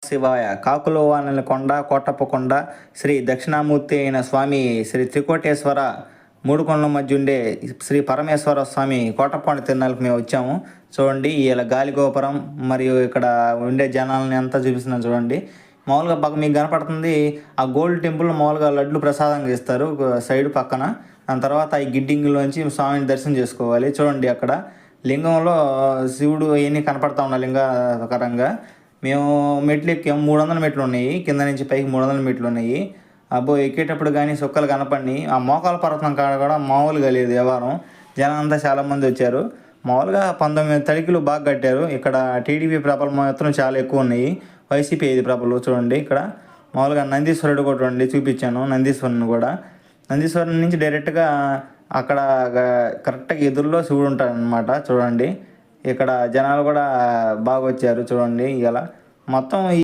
శివాయ కాకులవానల కొండ కోటప్పకొండ శ్రీ దక్షిణామూర్తి అయిన స్వామి శ్రీ త్రికోటేశ్వర మూడు కొండల మధ్య ఉండే శ్రీ పరమేశ్వర స్వామి కోటప్పకొండ తిరునాళ్ళకి మేము వచ్చాము. చూడండి ఇలా గాలి గోపురం మరియు ఇక్కడ ఉండే జనాలని అంతా చూపిస్తున్నాను చూడండి. మామూలుగా బాగా మీకు కనపడుతుంది ఆ గోల్డ్ టెంపుల్ మామూలుగా లడ్లు ప్రసాదంగా ఇస్తారు సైడ్ పక్కన. దాని తర్వాత ఈ గిడ్డింగ్లోంచి స్వామిని దర్శనం చేసుకోవాలి. చూడండి అక్కడ లింగంలో శివుడు అవన్నీ కనపడతా ఉన్న లింగకరంగా. మేము మెట్లు ఎక్కాము, 300 మెట్లు ఉన్నాయి, కింద నుంచి పైకి 300 మెట్లు ఉన్నాయి. అబ్బో ఎక్కేటప్పుడు కానీ సుక్కలు కనపడినాయి. ఆ మోకాల పర్వతం కాడ కూడా మామూలుగా లేదు వ్యవహారం. జనం అంతా చాలామంది వచ్చారు. మామూలుగా 19 తడికలు బాగా కట్టారు. ఇక్కడ టీడీపీ ప్రభలు మాత్రం చాలా ఎక్కువ ఉన్నాయి, వైసీపీ 5 ప్రభలు. చూడండి ఇక్కడ మామూలుగా నందీశ్వరుడు కూడా చూడండి చూపించాను, నందీశ్వరుని కూడా. నందీశ్వరుని నుంచి డైరెక్ట్గా అక్కడ కరెక్ట్గా ఎదురులో శివుడు ఉంటాడనమాట. చూడండి ఇక్కడ జనాలు కూడా బాగా వచ్చారు చూడండి. ఇలా మొత్తం